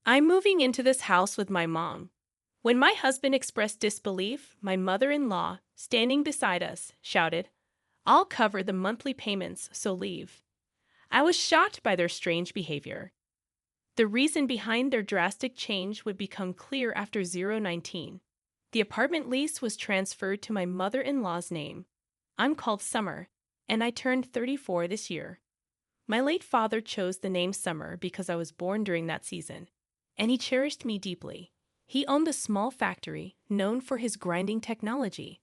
I'm moving into this house with my mom. When my husband expressed disbelief, my mother-in-law, standing beside us, shouted, "I'll cover the monthly payments, so leave." I was shocked by their strange behavior. The reason behind their drastic change would become clear after 019. The apartment lease was transferred to my mother-in-law's name. I'm called Summer, and I turned 34 this year. My late father chose the name Summer because I was born during that season, and he cherished me deeply. He owned a small factory known for his grinding technology,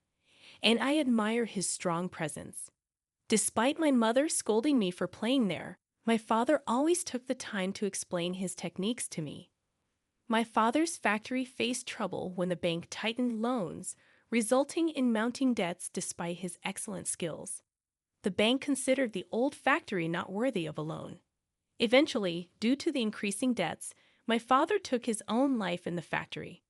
and I admire his strong presence. Despite my mother scolding me for playing there, my father always took the time to explain his techniques to me. My father's factory faced trouble when the bank tightened loans, resulting in mounting debts despite his excellent skills. The bank considered the old factory not worthy of a loan. Eventually, due to the increasing debts, my father took his own life in the factory.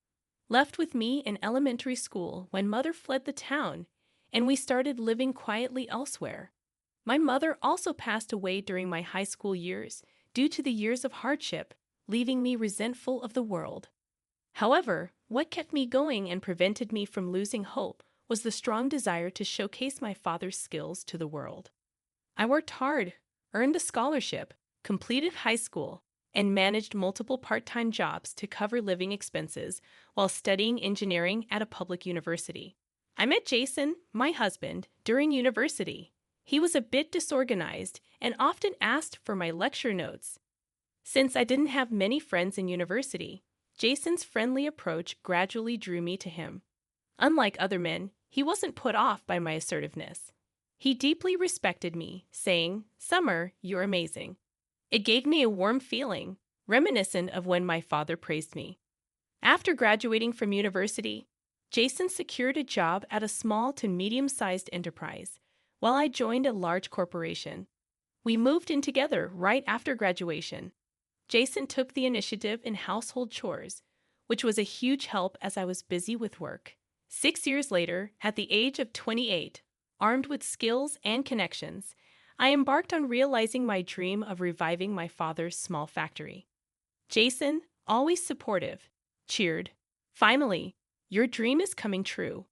Left with me in elementary school when mother fled the town, and we started living quietly elsewhere. My mother also passed away during my high school years due to the years of hardship, leaving me resentful of the world. However, what kept me going and prevented me from losing hope was the strong desire to showcase my father's skills to the world. I worked hard, earned a scholarship, completed high school, and managed multiple part-time jobs to cover living expenses while studying engineering at a public university. I met Jason, my husband, during university. He was a bit disorganized and often asked for my lecture notes. Since I didn't have many friends in university, Jason's friendly approach gradually drew me to him. Unlike other men, he wasn't put off by my assertiveness. He deeply respected me, saying, "Summer, you're amazing." It gave me a warm feeling, reminiscent of when my father praised me. After graduating from university, Jason secured a job at a small to medium-sized enterprise, while I joined a large corporation. We moved in together right after graduation. Jason took the initiative in household chores, which was a huge help as I was busy with work. 6 years later, at the age of 28, armed with skills and connections, I embarked on realizing my dream of reviving my father's small factory. Jason, always supportive, cheered, "Finally, your dream is coming true."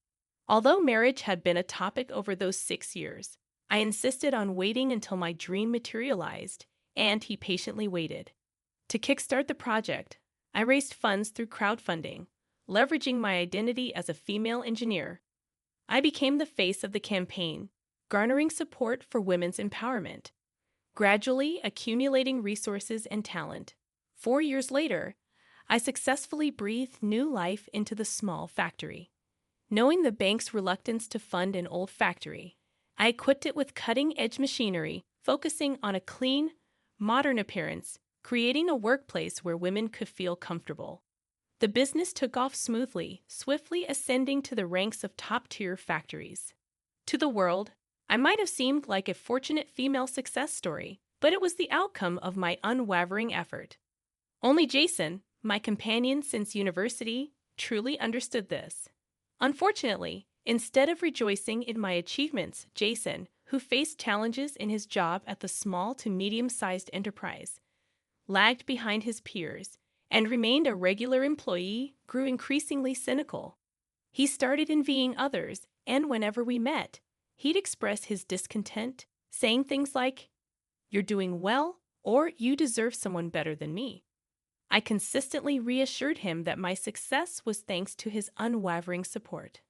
Although marriage had been a topic over those 6 years, I insisted on waiting until my dream materialized, and he patiently waited. To kickstart the project, I raised funds through crowdfunding, leveraging my identity as a female engineer. I became the face of the campaign, garnering support for women's empowerment, gradually accumulating resources and talent. 4 years later, I successfully breathed new life into the small factory. Knowing the bank's reluctance to fund an old factory, I equipped it with cutting-edge machinery, focusing on a clean, modern appearance, creating a workplace where women could feel comfortable. The business took off smoothly, swiftly ascending to the ranks of top-tier factories. To the world, I might have seemed like a fortunate female success story, but it was the outcome of my unwavering effort. Only Jason, my companion since university, truly understood this. Unfortunately, instead of rejoicing in my achievements, Jason, who faced challenges in his job at the small to medium-sized enterprise, lagged behind his peers, and remained a regular employee, grew increasingly cynical. He started envying others, and whenever we met, he'd express his discontent, saying things like, "You're doing well," or "You deserve someone better than me." I consistently reassured him that my success was thanks to his unwavering support.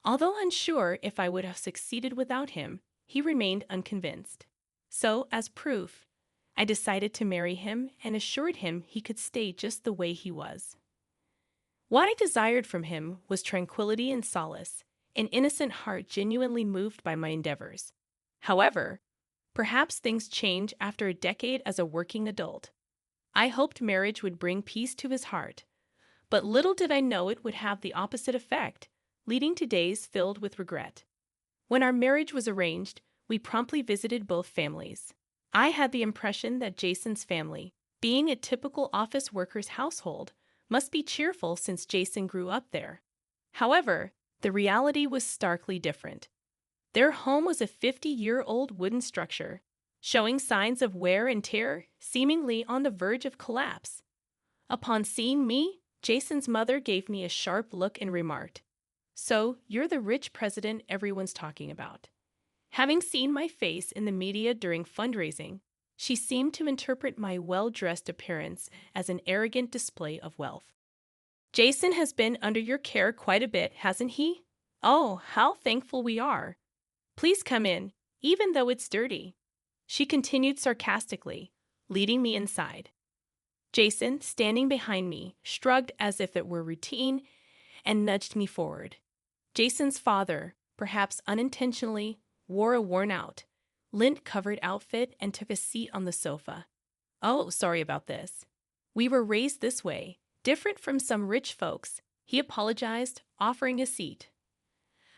Although unsure if I would have succeeded without him, he remained unconvinced. So, as proof, I decided to marry him and assured him he could stay just the way he was. What I desired from him was tranquility and solace, an innocent heart genuinely moved by my endeavors. However, perhaps things change after a decade as a working adult. I hoped marriage would bring peace to his heart, but little did I know it would have the opposite effect, leading to days filled with regret. When our marriage was arranged, we promptly visited both families. I had the impression that Jason's family, being a typical office worker's household, must be cheerful since Jason grew up there. However, the reality was starkly different. Their home was a 50-year-old wooden structure, showing signs of wear and tear, seemingly on the verge of collapse. Upon seeing me, Jason's mother gave me a sharp look and remarked, "So, you're the rich president everyone's talking about." Having seen my face in the media during fundraising, she seemed to interpret my well-dressed appearance as an arrogant display of wealth. "Jason has been under your care quite a bit, hasn't he? Oh, how thankful we are. Please come in, even though it's dirty," she continued sarcastically, leading me inside. Jason, standing behind me, shrugged as if it were routine and nudged me forward. Jason's father, perhaps unintentionally, wore a worn-out, lint-covered outfit and took a seat on the sofa. "Oh, sorry about this. We were raised this way, different from some rich folks," he apologized, offering a seat.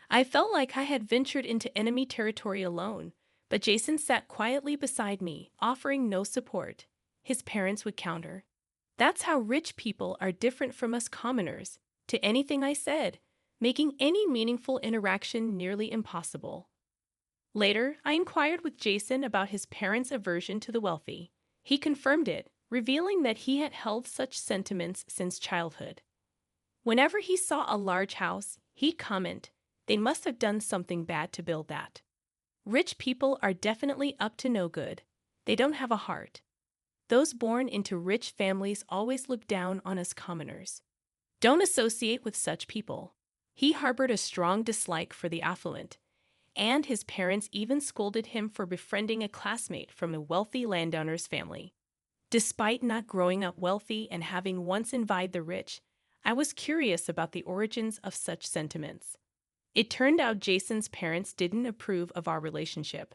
I felt like I had ventured into enemy territory alone, but Jason sat quietly beside me, offering no support. His parents would counter, "That's how rich people are different from us commoners," to anything I said, making any meaningful interaction nearly impossible. Later, I inquired with Jason about his parents' aversion to the wealthy. He confirmed it, revealing that he had held such sentiments since childhood. Whenever he saw a large house, he'd comment, "They must have done something bad to build that. Rich people are definitely up to no good. They don't have a heart. Those born into rich families always look down on us commoners. Don't associate with such people." He harbored a strong dislike for the affluent, and his parents even scolded him for befriending a classmate from a wealthy landowner's family. Despite not growing up wealthy and having once envied the rich, I was curious about the origins of such sentiments. It turned out Jason's parents didn't approve of our relationship.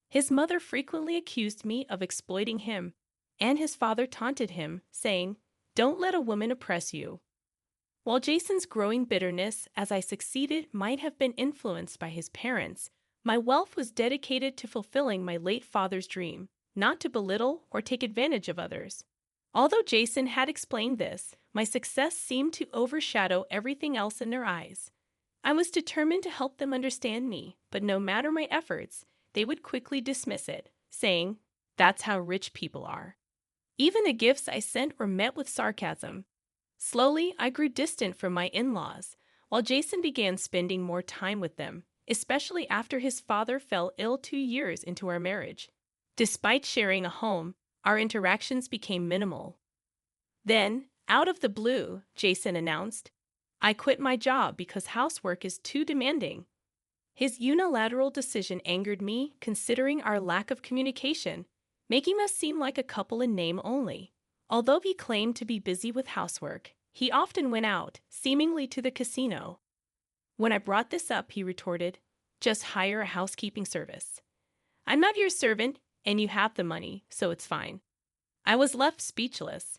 His mother frequently accused me of exploiting him, and his father taunted him, saying, "Don't let a woman oppress you." While Jason's growing bitterness as I succeeded might have been influenced by his parents, my wealth was dedicated to fulfilling my late father's dream, not to belittle or take advantage of others. Although Jason had explained this, my success seemed to overshadow everything else in their eyes. I was determined to help them understand me, but no matter my efforts, they would quickly dismiss it, saying, "That's how rich people are." Even the gifts I sent were met with sarcasm. Slowly, I grew distant from my in-laws, while Jason began spending more time with them, especially after his father fell ill 2 years into our marriage. Despite sharing a home, our interactions became minimal. Then, out of the blue, Jason announced, "I quit my job because housework is too demanding." His unilateral decision angered me, considering our lack of communication, making us seem like a couple in name only. Although he claimed to be busy with housework, he often went out, seemingly to the casino. When I brought this up, he retorted, "Just hire a housekeeping service. I'm not your servant, and you have the money, so it's fine." I was left speechless.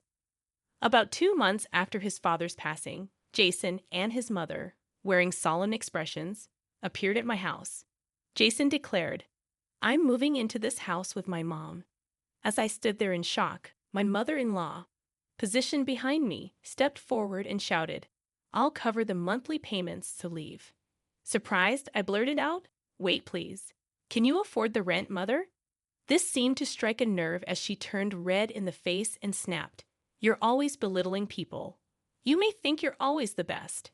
About 2 months after his father's passing, Jason and his mother, wearing solemn expressions, appeared at my house. Jason declared, "I'm moving into this house with my mom." As I stood there in shock, my mother-in-law, positioned behind me, stepped forward and shouted, "I'll cover the monthly payments to leave." Surprised, I blurted out, "Wait, please. Can you afford the rent, Mother?" This seemed to strike a nerve as she turned red in the face and snapped, "You're always belittling people. You may think you're always the best.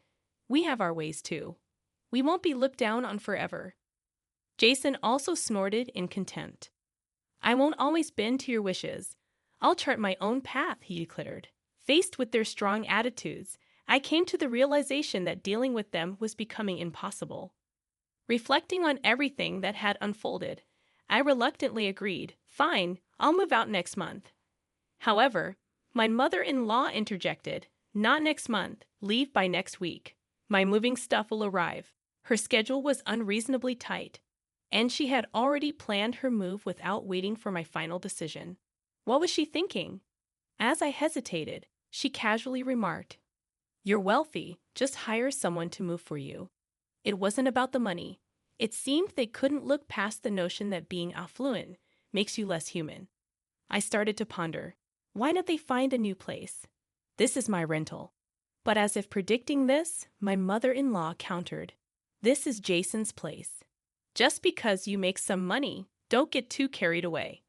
We have our ways too. We won't be looked down on forever." Jason also snorted in contempt. "I won't always bend to your wishes. I'll chart my own path," he declared. Faced with their strong attitudes, I came to the realization that dealing with them was becoming impossible. Reflecting on everything that had unfolded, I reluctantly agreed, "Fine, I'll move out next month." However, my mother-in-law interjected, "Not next month, leave by next week. My moving stuff will arrive." Her schedule was unreasonably tight, and she had already planned her move without waiting for my final decision. What was she thinking? As I hesitated, she casually remarked, "You're wealthy, just hire someone to move for you." It wasn't about the money. It seemed they couldn't look past the notion that being affluent makes you less human. I started to ponder, why don't they find a new place? This is my rental. But as if predicting this, my mother-in-law countered, "This is Jason's place. Just because you make some money, don't get too carried away."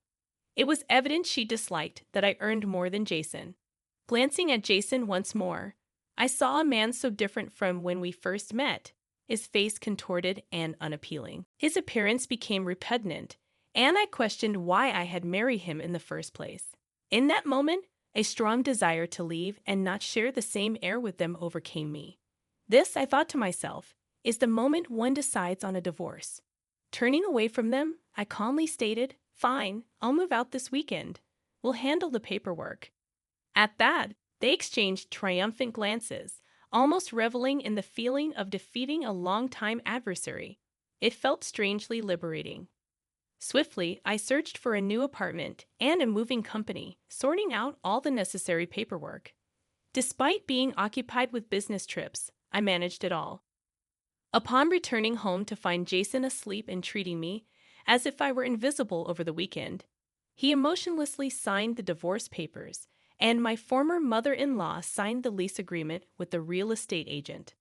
It was evident she disliked that I earned more than Jason. Glancing at Jason once more, I saw a man so different from when we first met, his face contorted and unappealing. His appearance became repugnant, and I questioned why I had married him in the first place. In that moment, a strong desire to leave and not share the same air with them overcame me. This, I thought to myself, is the moment one decides on a divorce. Turning away from them, I calmly stated, "Fine, I'll move out this weekend. We'll handle the paperwork." At that, they exchanged triumphant glances, almost reveling in the feeling of defeating a longtime adversary. It felt strangely liberating. Swiftly, I searched for a new apartment and a moving company, sorting out all the necessary paperwork. Despite being occupied with business trips, I managed it all. Upon returning home to find Jason asleep and treating me as if I were invisible over the weekend, he emotionlessly signed the divorce papers, and my former mother-in-law signed the lease agreement with the real estate agent.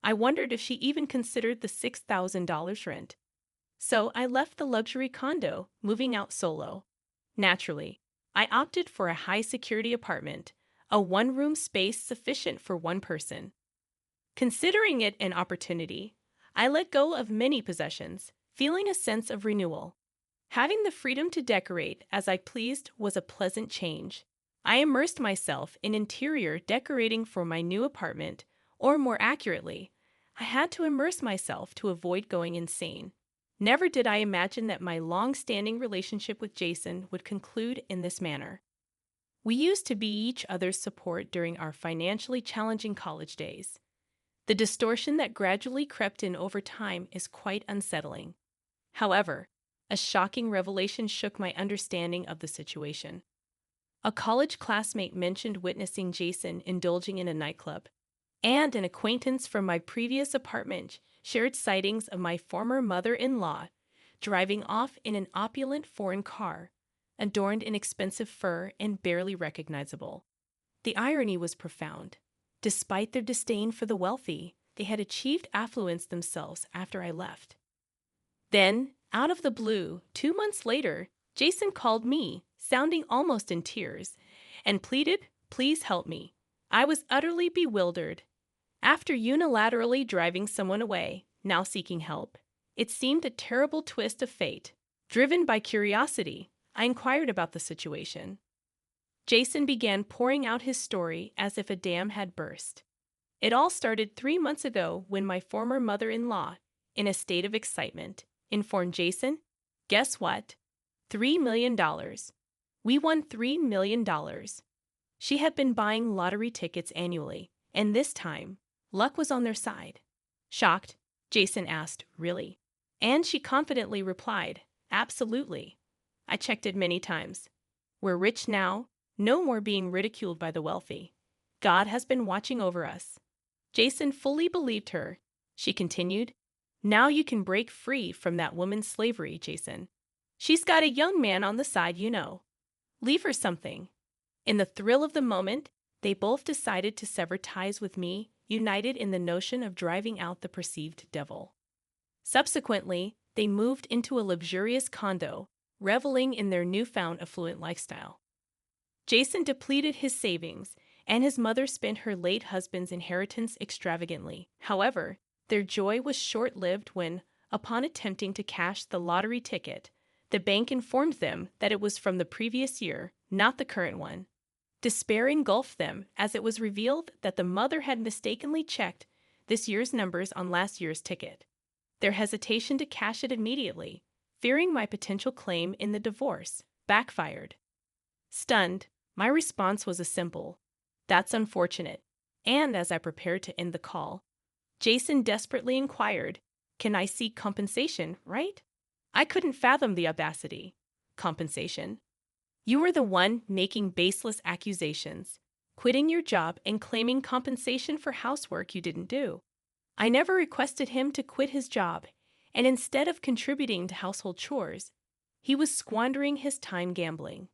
I wondered if she even considered the $6,000 rent. So I left the luxury condo, moving out solo. Naturally, I opted for a high-security apartment, a one-room space sufficient for one person. Considering it an opportunity, I let go of many possessions, feeling a sense of renewal. Having the freedom to decorate as I pleased was a pleasant change. I immersed myself in interior decorating for my new apartment, or more accurately, I had to immerse myself to avoid going insane. Never did I imagine that my long-standing relationship with Jason would conclude in this manner. We used to be each other's support during our financially challenging college days. The distortion that gradually crept in over time is quite unsettling. However, a shocking revelation shook my understanding of the situation. A college classmate mentioned witnessing Jason indulging in a nightclub, and an acquaintance from my previous apartment shared sightings of my former mother-in-law driving off in an opulent foreign car, adorned in expensive fur and barely recognizable. The irony was profound. Despite their disdain for the wealthy, they had achieved affluence themselves after I left. Then, out of the blue, 2 months later, Jason called me, sounding almost in tears, and pleaded, "Please help me." I was utterly bewildered. After unilaterally driving someone away, now seeking help, it seemed a terrible twist of fate. Driven by curiosity, I inquired about the situation. Jason began pouring out his story as if a dam had burst. It all started 3 months ago when my former mother-in-law, in a state of excitement, informed Jason, "Guess what? $3 million. We won $3 million. She had been buying lottery tickets annually, and this time, luck was on their side. Shocked, Jason asked, "Really?" And she confidently replied, "Absolutely. I checked it many times. We're rich now, no more being ridiculed by the wealthy. God has been watching over us." Jason fully believed her. She continued, "Now you can break free from that woman's slavery, Jason. She's got a young man on the side, you know. Leave her something." In the thrill of the moment, they both decided to sever ties with me, united in the notion of driving out the perceived devil. Subsequently, they moved into a luxurious condo, reveling in their newfound affluent lifestyle. Jason depleted his savings, and his mother spent her late husband's inheritance extravagantly. However, their joy was short-lived when, upon attempting to cash the lottery ticket, the bank informed them that it was from the previous year, not the current one. Despair engulfed them as it was revealed that the mother had mistakenly checked this year's numbers on last year's ticket. Their hesitation to cash it immediately, fearing my potential claim in the divorce, backfired. Stunned, my response was a simple, "That's unfortunate," and as I prepared to end the call, Jason desperately inquired, "Can I seek compensation, right?" I couldn't fathom the audacity. Compensation? You were the one making baseless accusations, quitting your job and claiming compensation for housework you didn't do. I never requested him to quit his job, and instead of contributing to household chores, he was squandering his time gambling.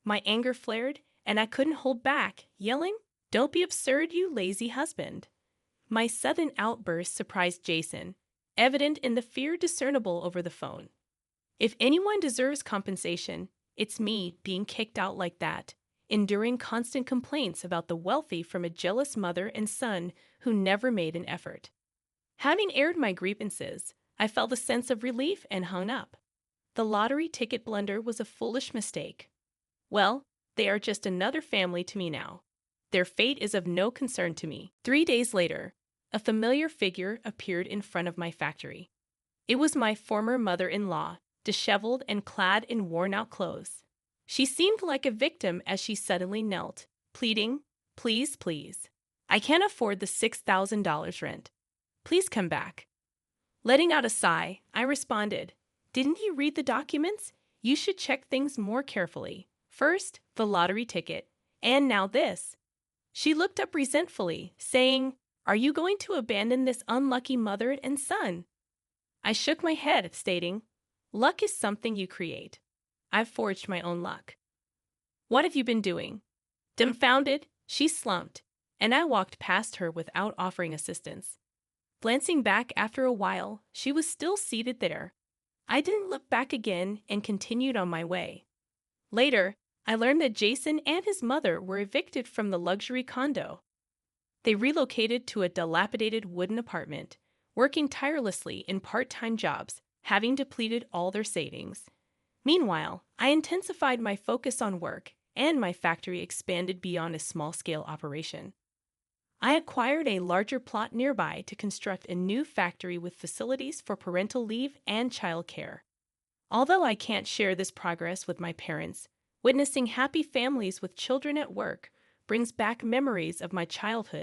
My anger flared, and I couldn't hold back, yelling, "Don't be absurd, you lazy husband." My sudden outburst surprised Jason, evident in the fear discernible over the phone. If anyone deserves compensation, it's me being kicked out like that, enduring constant complaints about the wealthy from a jealous mother and son who never made an effort. Having aired my grievances, I felt a sense of relief and hung up. The lottery ticket blunder was a foolish mistake. Well, they are just another family to me now. Their fate is of no concern to me. 3 days later, a familiar figure appeared in front of my factory. It was my former mother-in-law, disheveled and clad in worn-out clothes. She seemed like a victim as she suddenly knelt, pleading, "Please, please. I can't afford the $6,000 rent. Please come back." Letting out a sigh, I responded, "Didn't you read the documents? You should check things more carefully. First, the lottery ticket, and now this." She looked up resentfully, saying, "Are you going to abandon this unlucky mother and son?" I shook my head, stating, "Luck is something you create. I've forged my own luck." "What have you been doing?" Dumbfounded, she slumped, and I walked past her without offering assistance. Glancing back after a while, she was still seated there. I didn't look back again and continued on my way. Later, I learned that Jason and his mother were evicted from the luxury condo. They relocated to a dilapidated wooden apartment, working tirelessly in part-time jobs, having depleted all their savings. Meanwhile, I intensified my focus on work, and my factory expanded beyond a small-scale operation. I acquired a larger plot nearby to construct a new factory with facilities for parental leave and childcare. Although I can't share this progress with my parents, witnessing happy families with children at work brings back memories of my childhood